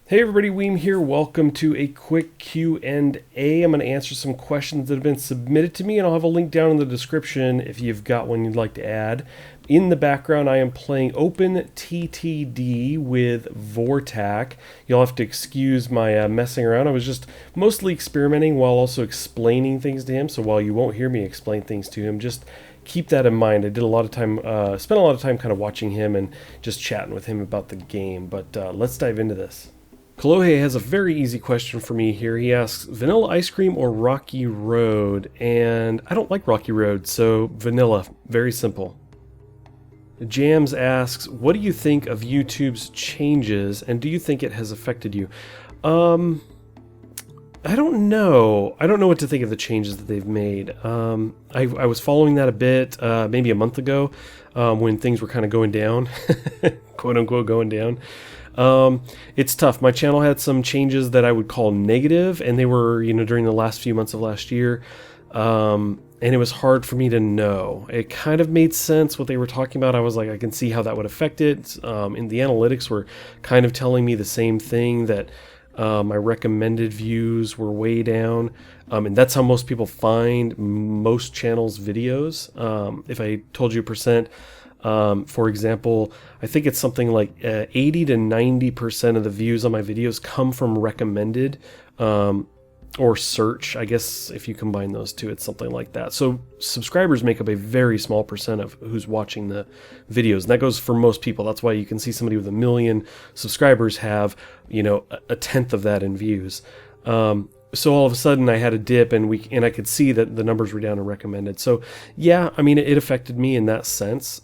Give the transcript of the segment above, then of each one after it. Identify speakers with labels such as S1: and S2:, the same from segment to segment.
S1: Hey everybody, Weem here. Welcome to a quick Q&A. I'm going to answer some questions that have been submitted to me, and I'll have a link down in the description if you've got one you'd like to add. In the background, I am playing OpenTTD with Vortac. You'll have to excuse my messing around. I was just mostly experimenting while also explaining things to him, so while you won't hear me explain things to him, just keep that in mind. I did a lot of time, spent a lot of time kind of watching him and just chatting with him about the game, but let's dive into this. Kalohe has a very easy question for me here. He asks, vanilla ice cream or Rocky Road? And I don't like Rocky Road, so vanilla. Very simple. Jams asks, what do you think of YouTube's changes, and do you think it has affected you? I don't know. I don't know what to think of the changes that they've made. I was following that a bit, maybe a month ago, when things were kind of going down, quote unquote going down. It's tough. My channel had some changes that I would call negative, and they were, during the last few months of last year. And it was hard for me to know. It kind of made sense what they were talking about. I was like, I can see how that would affect it. And the analytics were kind of telling me the same thing, that my recommended views were way down. And that's how most people find most channels' videos. If I told you a percent, for example, I think it's something like 80 to 90% of the views on my videos come from recommended or search. I guess if you combine those two, it's something like that. So subscribers make up a very small percent of who's watching the videos. And that goes for most people. That's why you can see somebody with 1 million subscribers have, a tenth of that in views. So all of a sudden I had a dip, and I could see that the numbers were down and recommended. So yeah, I mean, it affected me in that sense.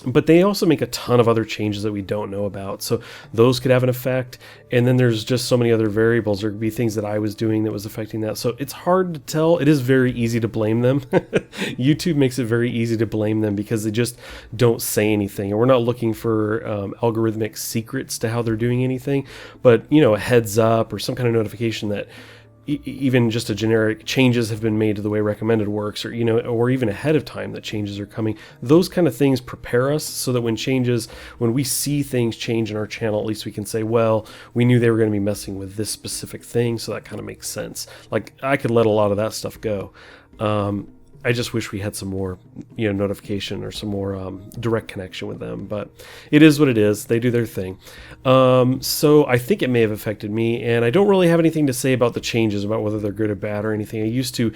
S1: But they also make a ton of other changes that we don't know about. So those could have an effect. And then there's just so many other variables. There could be things that I was doing that was affecting that. So it's hard to tell. It is very easy to blame them. YouTube makes it very easy to blame them because they just don't say anything. And we're not looking for algorithmic secrets to how they're doing anything. But, a heads up or some kind of notification that even just a generic changes have been made to the way recommended works, or or even ahead of time that changes are coming. Those kind of things prepare us so that when we see things change in our channel, at least we can say, well, we knew they were going to be messing with this specific thing, so that kind of makes sense. Like, I could let a lot of that stuff go. I just wish we had some more, notification or some more direct connection with them. But it is what it is. They do their thing. So I think it may have affected me, and I don't really have anything to say about the changes, about whether they're good or bad or anything. I used to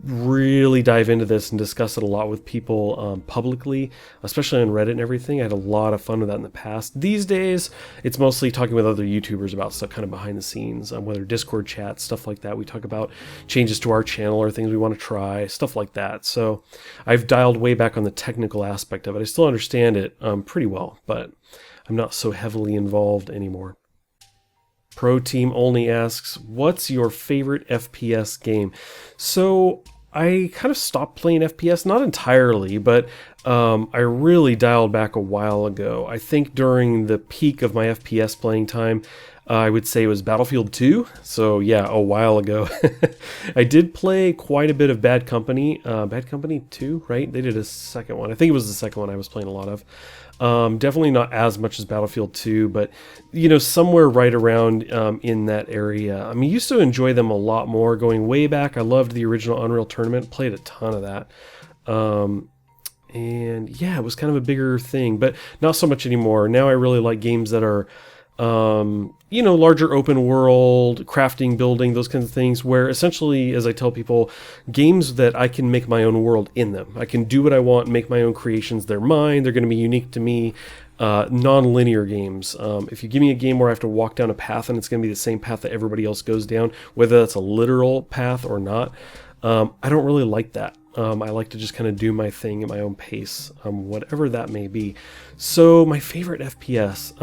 S1: really dive into this and discuss it a lot with people publicly, especially on Reddit and everything. I had a lot of fun with that in the past. These days, it's mostly talking with other YouTubers about stuff kind of behind the scenes, whether Discord chats, stuff like that. We talk about changes to our channel or things we want to try, stuff like that. So I've dialed way back on the technical aspect of it. I still understand it pretty well, but I'm not so heavily involved anymore. Pro Team Only asks, what's your favorite FPS game? So I kind of stopped playing FPS, not entirely, but I really dialed back a while ago. I think during the peak of my FPS playing time, I would say it was Battlefield 2. So yeah, a while ago. I did play quite a bit of Bad Company. Bad Company 2, right? They did a second one. I think it was the second one I was playing a lot of. Definitely not as much as Battlefield 2, but somewhere right around in that area. I mean, used to enjoy them a lot more going way back. I loved the original Unreal Tournament, played a ton of that. And yeah, it was kind of a bigger thing, but not so much anymore. Now I really like games that are larger open world, crafting, building, those kinds of things, where essentially, as I tell people, games that I can make my own world in them. I can do what I want, make my own creations. They're mine. They're going to be unique to me. Non-linear games. If you give me a game where I have to walk down a path and it's going to be the same path that everybody else goes down, whether that's a literal path or not, I don't really like that. I like to just kind of do my thing at my own pace, whatever that may be. So my favorite FPS,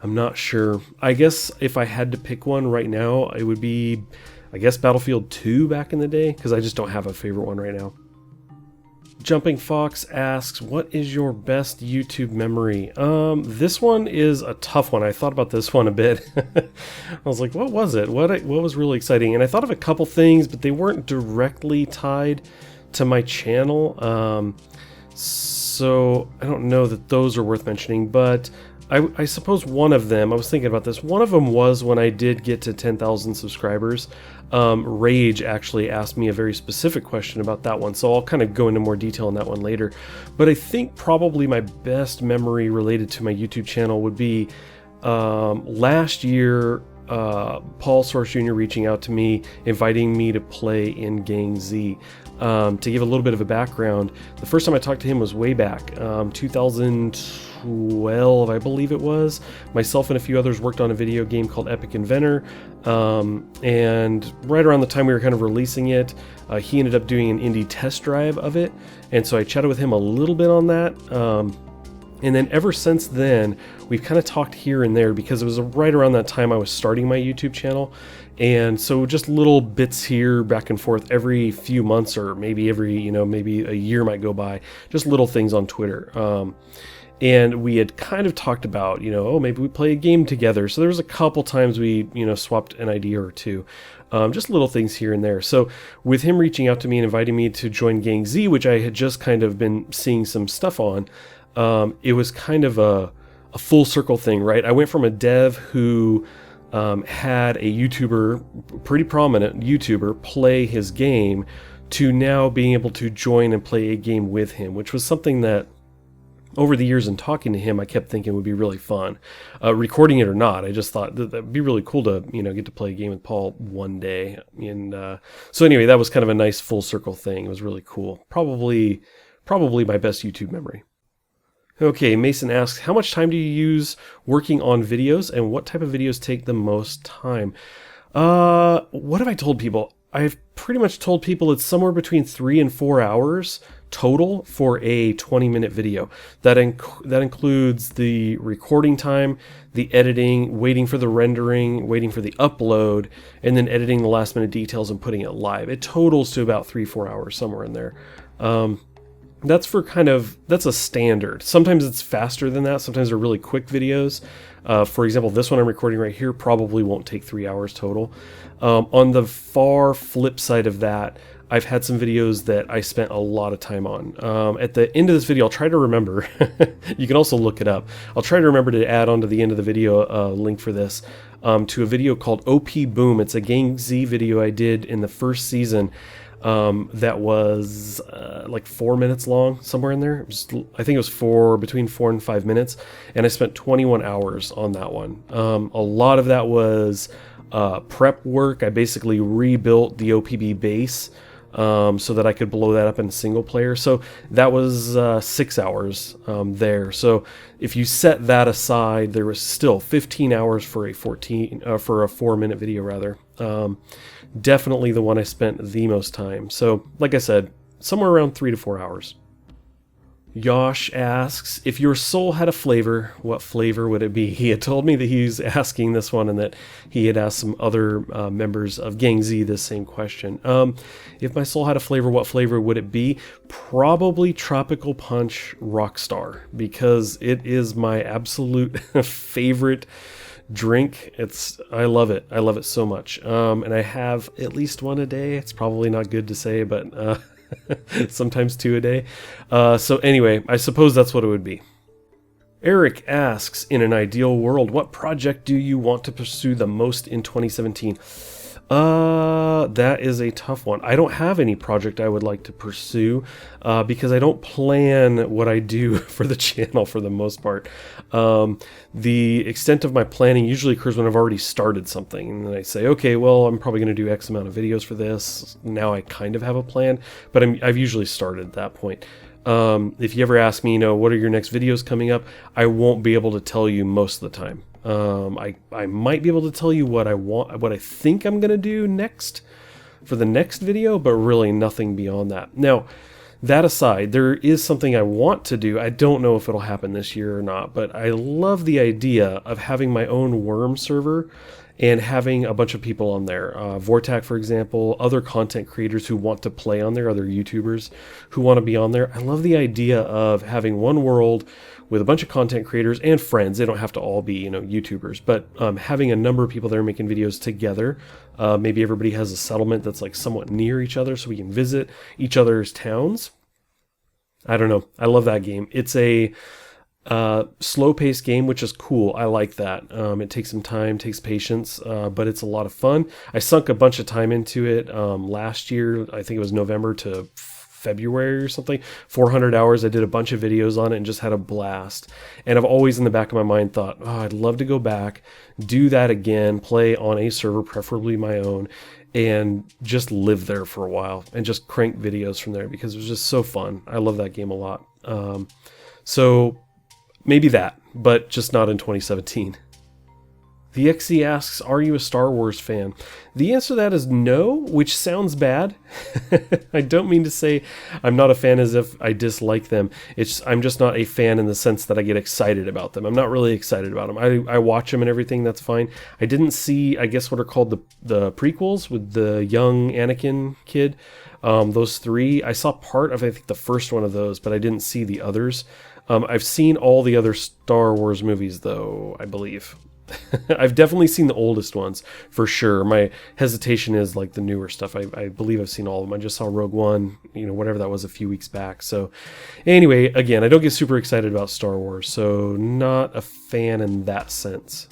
S1: I'm not sure. I guess if I had to pick one right now, it would be, Battlefield 2 back in the day, because I just don't have a favorite one right now. Jumping Fox asks, what is your best YouTube memory? This one is a tough one. I thought about this one a bit. I was like, what was it? What was really exciting? And I thought of a couple things, but they weren't directly tied to my channel. So I don't know that those are worth mentioning, but I suppose one of them, I was thinking about this, one of them was when I did get to 10,000 subscribers. Rage actually asked me a very specific question about that one, so I'll kind of go into more detail on that one later. But I think probably my best memory related to my YouTube channel would be last year, Paul Source Jr. reaching out to me, inviting me to play in Gang Z. To give a little bit of a background, the first time I talked to him was way back, 2012, I believe it was. Myself and a few others worked on a video game called Epic Inventor, and right around the time we were kind of releasing it, he ended up doing an indie test drive of it, and so I chatted with him a little bit on that. And then ever since then, we've kind of talked here and there because it was right around that time I was starting my YouTube channel. And so just little bits here back and forth every few months, or maybe every, maybe a year might go by, just little things on Twitter. And we had kind of talked about, oh, maybe we play a game together. So there was a couple times we, swapped an idea or two. Just little things here and there. So with him reaching out to me and inviting me to join Gang Z, which I had just kind of been seeing some stuff on, it was kind of a full circle thing, right? I went from a dev who had a YouTuber, pretty prominent YouTuber, play his game, to now being able to join and play a game with him, which was something that over the years and talking to him, I kept thinking would be really fun. Recording it or not, I just thought that'd be really cool to, get to play a game with Paul one day. And so anyway, that was kind of a nice full circle thing. It was really cool. Probably my best YouTube memory. Okay, Mason asks, how much time do you use working on videos, and what type of videos take the most time? What have I told people? I've pretty much told people it's somewhere between 3 and 4 hours total for a 20-minute video. That includes the recording time, the editing, waiting for the rendering, waiting for the upload, and then editing the last-minute details and putting it live. It totals to about 3-4 hours, somewhere in there. That's a standard. Sometimes it's faster than that. Sometimes they're really quick videos. For example, this one I'm recording right here probably won't take 3 hours total. On the far flip side of that, I've had some videos that I spent a lot of time on. At the end of this video, I'll try to remember. You can also look it up. I'll try to remember to add onto the end of the video a link for this, to a video called OP Boom. It's a Gang Z video I did in the first season. That was like 4 minutes long, somewhere in there. I think it was between 4 and 5 minutes, and I spent 21 hours on that one. A lot of that was prep work. I basically rebuilt the OPB base so that I could blow that up in single player. So that was 6 hours there. So if you set that aside, there was still 15 hours for a 4-minute video rather. Definitely the one I spent the most time. So, like I said, somewhere around 3 to 4 hours. Yosh asks, if your soul had a flavor, what flavor would it be? He had told me that he was asking this one and that he had asked some other members of Gang Z this same question. If my soul had a flavor, what flavor would it be? Probably Tropical Punch Rockstar, because it is my absolute favorite drink. I love it. I love it so much. And I have at least one a day. It's probably not good to say, but sometimes 2 a day. So anyway, I suppose that's what it would be. Eric asks, in an ideal world, what project do you want to pursue the most in 2017? That is a tough one. I don't have any project I would like to pursue because I don't plan what I do for the channel for the most part. The extent of my planning usually occurs when I've already started something, and then I say, okay, well, I'm probably going to do X amount of videos for this. Now I kind of have a plan, but I've usually started at that point. If you ever ask me, what are your next videos coming up, I won't be able to tell you most of the time. I might be able to tell you what I think I'm going to do next for the next video, but really nothing beyond that. Now, that aside, there is something I want to do. I don't know if it'll happen this year or not, but I love the idea of having my own Worm server and having a bunch of people on there. Vortak, for example, other content creators who want to play on there, other YouTubers who want to be on there. I love the idea of having one world with a bunch of content creators and friends. They don't have to all be, YouTubers, but having a number of people there making videos together. Maybe everybody has a settlement that's like somewhat near each other so we can visit each other's towns. I don't know. I love that game. It's Slow paced game, which is cool. I like that. It takes some time, takes patience, but it's a lot of fun. I sunk a bunch of time into it last year. I think it was November to February or something. 400 hours. I did a bunch of videos on it and just had a blast. And I've always in the back of my mind thought, oh, I'd love to go back, do that again, play on a server, preferably my own, and just live there for a while and just crank videos from there because it was just so fun. I love that game a lot. So maybe that, but just not in 2017. The XC asks, are you a Star Wars fan? The answer to that is no, which sounds bad. I don't mean to say I'm not a fan as if I dislike them. I'm just not a fan in the sense that I get excited about them. I'm not really excited about them. I watch them and everything, that's fine. I didn't see, I guess what are called the prequels with the young Anakin kid. Those three. I saw part of, I think, the first one of those, but I didn't see the others. I've seen all the other Star Wars movies, though, I believe. I've definitely seen the oldest ones, for sure. My hesitation is like the newer stuff. I believe I've seen all of them. I just saw Rogue One, whatever that was a few weeks back. So anyway, again, I don't get super excited about Star Wars, so not a fan in that sense.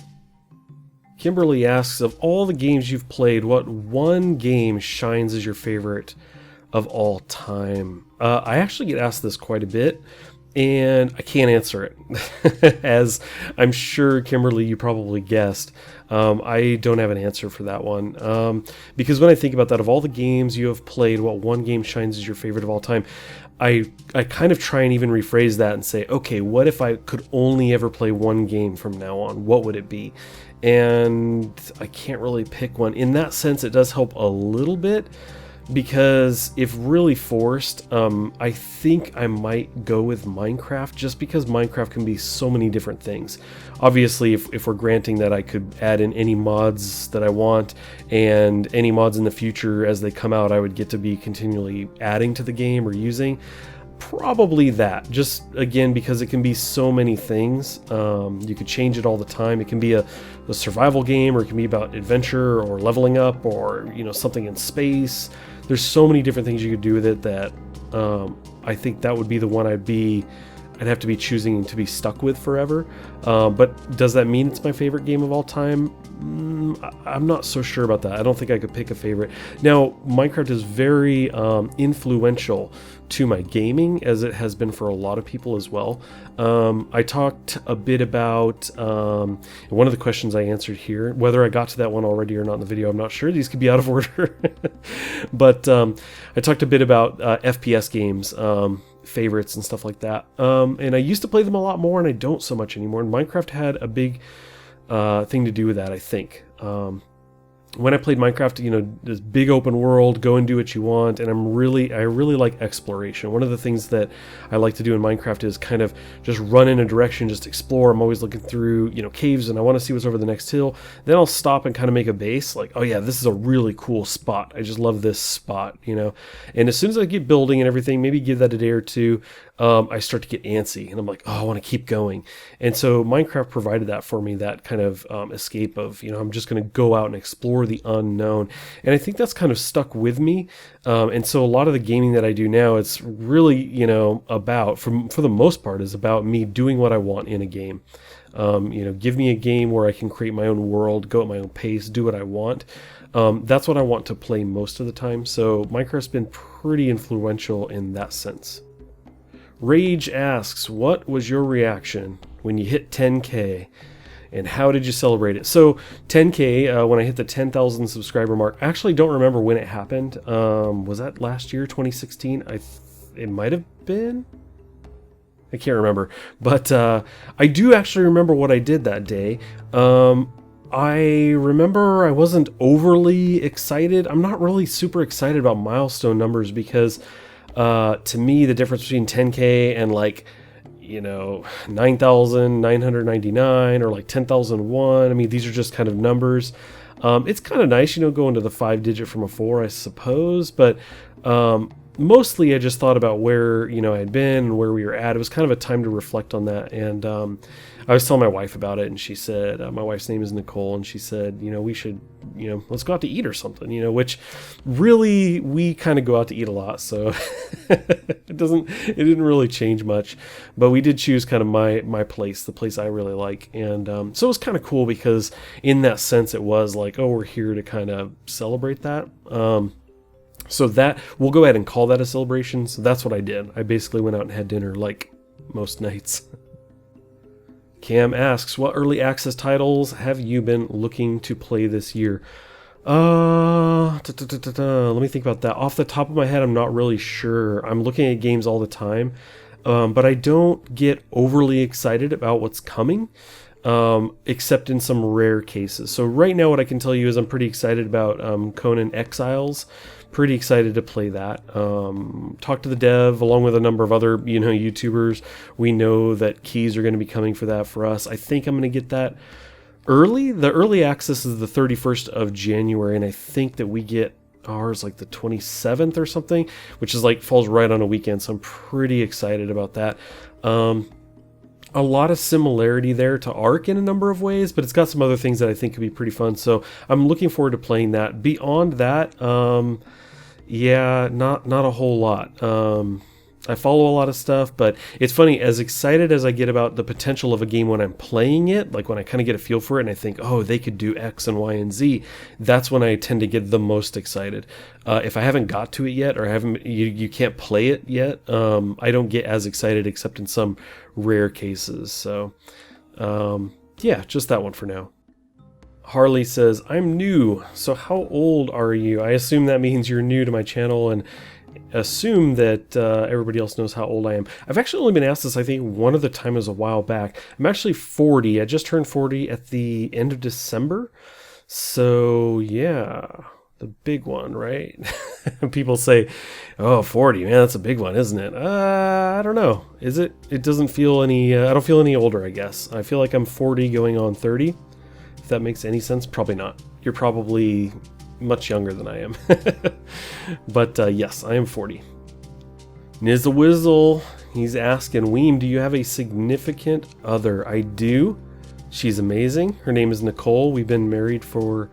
S1: Kimberly asks, of all the games you've played, what one game shines as your favorite of all time? I actually get asked this quite a bit, and I can't answer it. As I'm sure, Kimberly, you probably guessed, I don't have an answer for that one. Because when I think about that, of all the games you have played, what one game shines as your favorite of all time? I kind of try and even rephrase that and say, okay, what if I could only ever play one game from now on? What would it be? And I can't really pick one. In that sense, it does help a little bit, because if really forced, I think I might go with Minecraft, just because Minecraft can be so many different things. Obviously, if we're granting that I could add in any mods that I want, and any mods in the future as they come out, I would get to be continually adding to the game or using. Probably that, just again because it can be so many things. You could change it all the time. It can be a survival game, or it can be about adventure or leveling up, or something in space. There's so many different things you could do with it that I think that would be the one I'd have to be choosing to be stuck with forever. But does that mean it's my favorite game of all time? I'm not so sure about that. I don't think I could pick a favorite. Now, Minecraft is very influential to my gaming, as it has been for a lot of people as well. I talked a bit about one of the questions I answered here. Whether I got to that one already or not in the video, I'm not sure. These could be out of order. But I talked a bit about FPS games, favorites and stuff like that. And I used to play them a lot more, and I don't so much anymore. And Minecraft had a big thing to do with that, I think. When I played Minecraft, this big open world, go and do what you want, and I really like exploration. One of the things that I like to do in Minecraft is kind of just run in a direction, just explore. I'm always looking through, caves, and I want to see what's over the next hill. Then I'll stop and kind of make a base, like, oh yeah, this is a really cool spot. I just love this spot, And as soon as I get building and everything, maybe give that a day or two, I start to get antsy, and I'm like, oh, I want to keep going. And so Minecraft provided that for me, that kind of escape of, I'm just going to go out and explore the unknown. And I think that's kind of stuck with me. And so a lot of the gaming that I do now, it's really, about, for the most part, is about me doing what I want in a game. Give me a game where I can create my own world, go at my own pace, do what I want. That's what I want to play most of the time. So Minecraft's been pretty influential in that sense. Rage asks, what was your reaction when you hit 10K, and how did you celebrate it? So 10K, when I hit the 10,000 subscriber mark, I actually don't remember when it happened. Was that last year, 2016? It might have been. I can't remember. But I do actually remember what I did that day. I remember I wasn't overly excited. I'm not really super excited about milestone numbers, because to me, the difference between 10K and 9,999 or 10,001, I mean, these are just kind of numbers. It's kind of nice, going to the 5-digit from a 4, I suppose, but mostly I just thought about where, I had been and where we were at. It was kind of a time to reflect on that, and I was telling my wife about it, and she said, my wife's name is Nicole, and she said, we should, let's go out to eat or something, which really, we kind of go out to eat a lot, so it didn't really change much, but we did choose kind of my place, the place I really like, and so it was kind of cool because in that sense, it was like, oh, we're here to kind of celebrate that. So that, we'll go ahead and call that a celebration. So that's what I did. I basically went out and had dinner like most nights. Cam asks, what early access titles have you been looking to play this year? Let me think about that. Off the top of my head, I'm not really sure. I'm looking at games all the time, but I don't get overly excited about what's coming, except in some rare cases. So right now what I can tell you is I'm pretty excited about Conan Exiles. Pretty excited to play that. Talked to the dev along with a number of other YouTubers. We know that keys are going to be coming for that for us. I think I'm going to get that early. The early access is the 31st of January, and I think that we get ours like the 27th or something, which is like falls right on a weekend. So I'm pretty excited about that. A lot of similarity there to Ark in a number of ways, but it's got some other things that I think could be pretty fun. So I'm looking forward to playing that. Beyond that, yeah, not a whole lot. I follow a lot of stuff, but it's funny, as excited as I get about the potential of a game when I'm playing it, like when I kind of get a feel for it and I think, oh, they could do X and Y and Z, that's when I tend to get the most excited. If I haven't got to it yet, or you can't play it yet, I don't get as excited except in some rare cases. So, yeah, just that one for now. Harley says, I'm new, so how old are you? I assume that means you're new to my channel, and assume that everybody else knows how old I am. I've actually only been asked this, I think, one other time was a while back. I'm actually 40. I just turned 40 at the end of December. So, yeah, the big one, right? People say, oh, 40, man, that's a big one, isn't it? I don't know. Is it? It doesn't feel any, I don't feel any older, I guess. I feel like I'm 40 going on 30. If that makes any sense, probably not. You're probably much younger than I am. But yes, I am 40. Nizawizzle, he's asking, Weem, do you have a significant other? I do. She's amazing. Her name is Nicole. We've been married for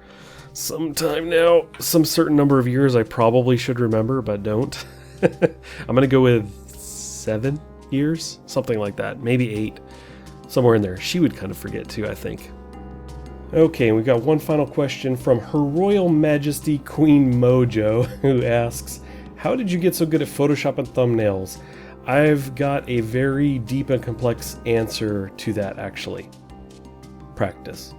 S1: some time now. Some certain number of years I probably should remember, but don't. I'm going to go with 7 years, something like that. Maybe 8. Somewhere in there. She would kind of forget too, I think. Okay, we've got one final question from Her Royal Majesty Queen Mojo, who asks, how did you get so good at Photoshop and thumbnails? I've got a very deep and complex answer to that, actually. Practice.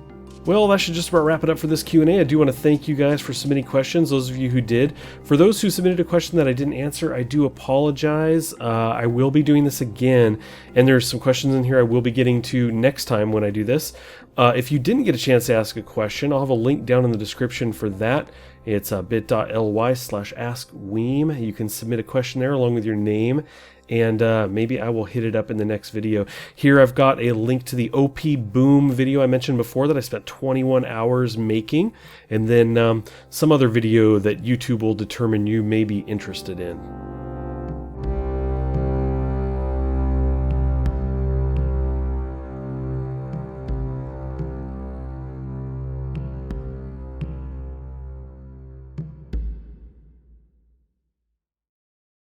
S1: Well, that should just about wrap it up for this Q&A. I do want to thank you guys for submitting questions, those of you who did. For those who submitted a question that I didn't answer, I do apologize. I will be doing this again, and there's some questions in here I will be getting to next time when I do this. If you didn't get a chance to ask a question, I'll have a link down in the description for that. It's bit.ly/askweem. You can submit a question there along with your name, and maybe I will hit it up in the next video. Here I've got a link to the OP Boom video I mentioned before that I spent 21 hours making, and then some other video that YouTube will determine you may be interested in.